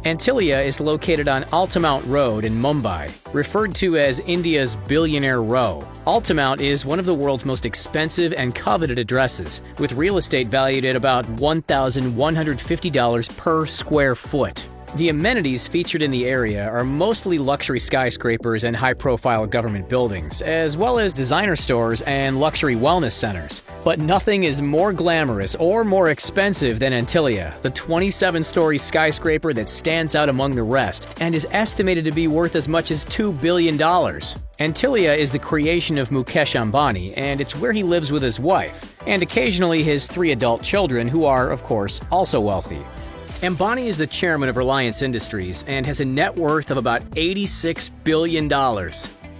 Antilia is located on Altamount Road in Mumbai, referred to as India's Billionaire Row. Altamount is one of the world's most expensive and coveted addresses, with real estate valued at about $1,150 per square foot. The amenities featured in the area are mostly luxury skyscrapers and high-profile government buildings, as well as designer stores and luxury wellness centers. But nothing is more glamorous or more expensive than Antilia, the 27-story skyscraper that stands out among the rest and is estimated to be worth as much as $2 billion. Antilia is the creation of Mukesh Ambani, and it's where he lives with his wife, and occasionally his 3 adult children, who are, of course, also wealthy. Ambani is the chairman of Reliance Industries and has a net worth of about $86 billion.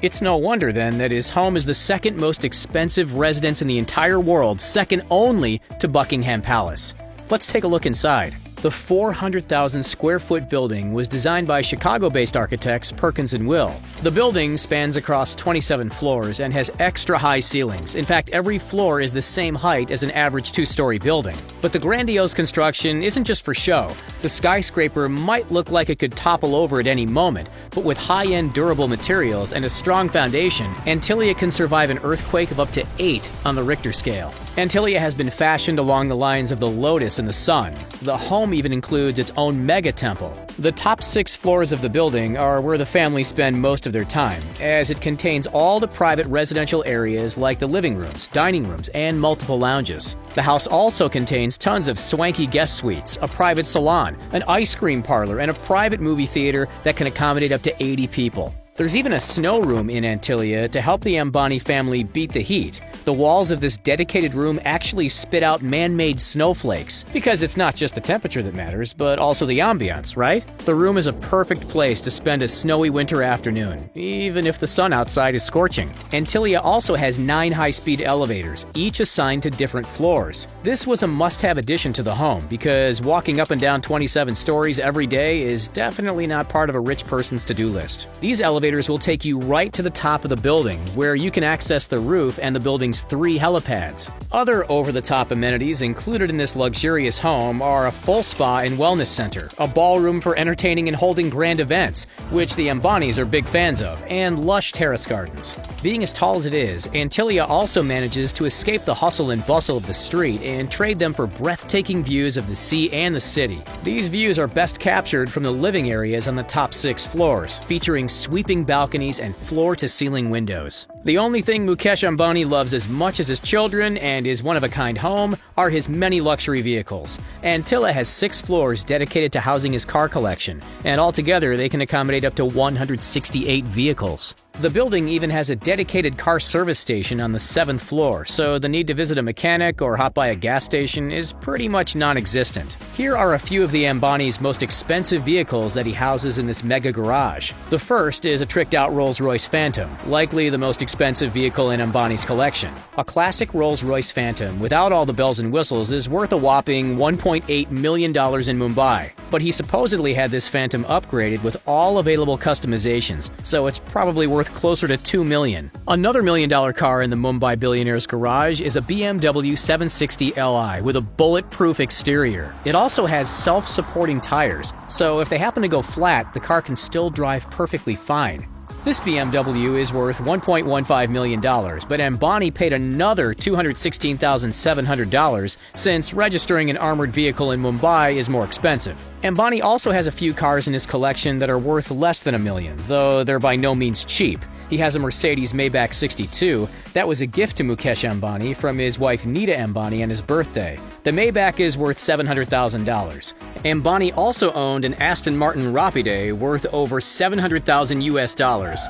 It's no wonder, then, that his home is the second most expensive residence in the entire world, second only to Buckingham Palace. Let's take a look inside. The 400,000 square foot building was designed by Chicago-based architects Perkins & Will. The building spans across 27 floors and has extra high ceilings. In fact, every floor is the same height as an average 2-story building. But the grandiose construction isn't just for show. The skyscraper might look like it could topple over at any moment, but with high-end durable materials and a strong foundation, Antilia can survive an earthquake of up to 8 on the Richter scale. Antilia has been fashioned along the lines of the lotus and the sun. The home even includes its own mega temple. The top 6 floors of the building are where the family spend most of their time, as it contains all the private residential areas like the living rooms, dining rooms, and multiple lounges. The house also contains tons of swanky guest suites, a private salon, an ice cream parlor, and a private movie theater that can accommodate up to 80 people. There's even a snow room in Antilia to help the Ambani family beat the heat. The walls of this dedicated room actually spit out man-made snowflakes, because it's not just the temperature that matters, but also the ambiance, right? The room is a perfect place to spend a snowy winter afternoon, even if the sun outside is scorching. Antilia also has 9 high-speed elevators, each assigned to different floors. This was a must-have addition to the home, because walking up and down 27 stories every day is definitely not part of a rich person's to-do list. These elevators will take you right to the top of the building, where you can access the roof and the building's 3 helipads. Other over-the-top amenities included in this luxurious home are a full spa and wellness center, a ballroom for entertaining and holding grand events, which the Ambanis are big fans of, and lush terrace gardens. Being as tall as it is, Antilia also manages to escape the hustle and bustle of the street and trade them for breathtaking views of the sea and the city. These views are best captured from the living areas on the top 6 floors, featuring sweeping balconies and floor-to-ceiling windows. The only thing Mukesh Ambani loves as much as his children and his one-of-a-kind home are his many luxury vehicles. Antilia has 6 floors dedicated to housing his car collection, and altogether they can accommodate up to 168 vehicles. The building even has a dedicated car service station on the 7th floor, so the need to visit a mechanic or hop by a gas station is pretty much non-existent. Here are a few of the Ambani's most expensive vehicles that he houses in this mega garage. The first is a tricked-out Rolls-Royce Phantom, likely the most expensive vehicle in Ambani's collection. A classic Rolls-Royce Phantom without all the bells and whistles is worth a whopping $1.8 million in Mumbai. But he supposedly had this Phantom upgraded with all available customizations, so it's probably worth closer to $2 million. Another $1 million car in the Mumbai billionaire's garage is a BMW 760 Li with a bulletproof exterior. It also has self-supporting tires, so if they happen to go flat, the car can still drive perfectly fine. This BMW is worth $1.15 million, but Ambani paid another $216,700 since registering an armored vehicle in Mumbai is more expensive. Ambani also has a few cars in his collection that are worth less than $1 million, though they're by no means cheap. He has a Mercedes Maybach 62 that was a gift to Mukesh Ambani from his wife Nita Ambani on his birthday. The Maybach is worth $700,000. Ambani also owned an Aston Martin Rapide worth over $700,000 US,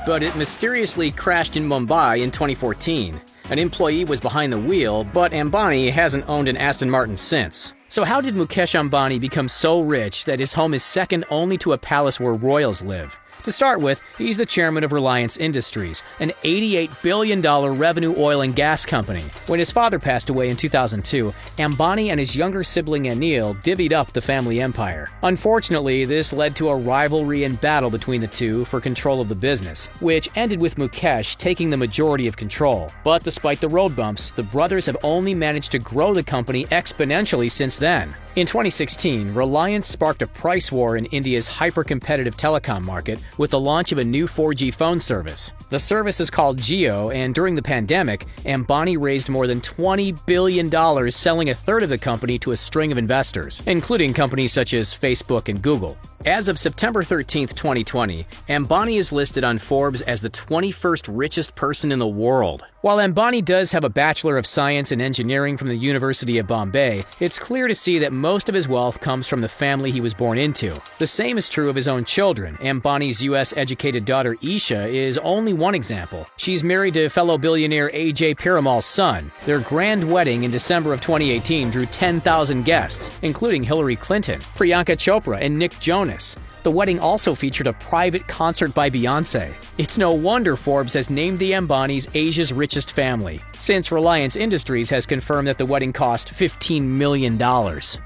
but it mysteriously crashed in Mumbai in 2014. An employee was behind the wheel, but Ambani hasn't owned an Aston Martin since. So how did Mukesh Ambani become so rich that his home is second only to a palace where royals live? To start with, he's the chairman of Reliance Industries, an $88 billion revenue oil and gas company. When his father passed away in 2002, Ambani and his younger sibling Anil divvied up the family empire. Unfortunately, this led to a rivalry and battle between the two for control of the business, which ended with Mukesh taking the majority of control. But despite the road bumps, the brothers have only managed to grow the company exponentially since then. In 2016, Reliance sparked a price war in India's hyper-competitive telecom market with the launch of a new 4G phone service. The service is called Jio, and during the pandemic, Ambani raised more than $20 billion selling a third of the company to a string of investors, including companies such as Facebook and Google. As of September 13, 2020, Ambani is listed on Forbes as the 21st richest person in the world. While Ambani does have a Bachelor of Science in Engineering from the University of Bombay, it's clear to see that most of his wealth comes from the family he was born into. The same is true of his own children. Ambani's US-educated daughter Isha is only one example. She's married to fellow billionaire AJ Piramal's son. Their grand wedding in December of 2018 drew 10,000 guests, including Hillary Clinton, Priyanka Chopra, and Nick Jonas. The wedding also featured a private concert by Beyoncé. It's no wonder Forbes has named the Ambanis Asia's richest family, since Reliance Industries has confirmed that the wedding cost $15 million.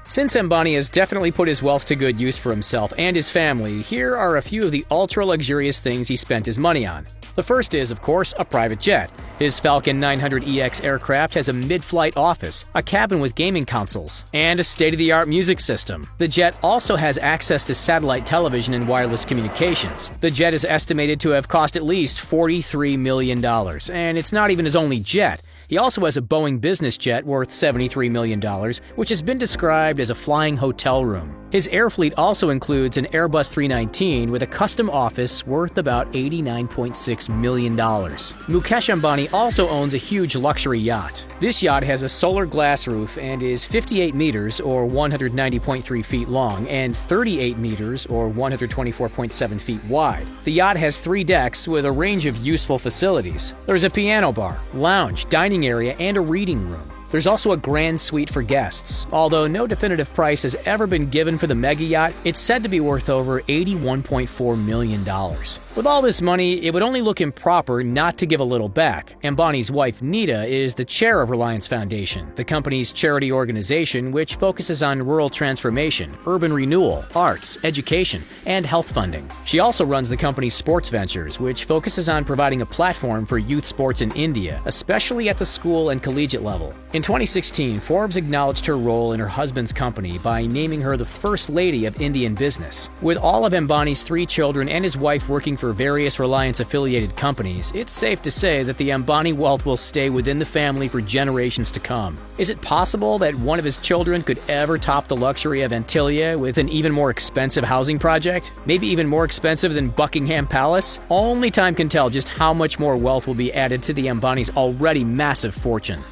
Since Ambani has definitely put his wealth to good use for himself and his family, here are a few of the ultra-luxurious things he spent his money on. The first is, of course, a private jet. His Falcon 900EX aircraft has a mid-flight office, a cabin with gaming consoles, and a state-of-the-art music system. The jet also has access to satellite television and wireless communications. The jet is estimated to have cost at least $43 million, and it's not even his only jet. He also has a Boeing business jet worth $73 million, which has been described as a flying hotel room. His air fleet also includes an Airbus 319 with a custom office worth about $89.6 million. Mukesh Ambani also owns a huge luxury yacht. This yacht has a solar glass roof and is 58 meters or 190.3 feet long and 38 meters or 124.7 feet wide. The yacht has 3 decks with a range of useful facilities. There's a piano bar, lounge, dining area, and a reading room. There's also a grand suite for guests. Although no definitive price has ever been given for the mega yacht, it's said to be worth over $81.4 million. With all this money, it would only look improper not to give a little back. Ambani's wife, Nita, is the chair of Reliance Foundation, the company's charity organization which focuses on rural transformation, urban renewal, arts, education, and health funding. She also runs the company's sports ventures, which focuses on providing a platform for youth sports in India, especially at the school and collegiate level. In 2016, Forbes acknowledged her role in her husband's company by naming her the First Lady of Indian business. With all of Ambani's 3 children and his wife working for various Reliance-affiliated companies, it's safe to say that the Ambani wealth will stay within the family for generations to come. Is it possible that one of his children could ever top the luxury of Antilia with an even more expensive housing project? Maybe even more expensive than Buckingham Palace? Only time can tell just how much more wealth will be added to the Ambani's already massive fortune.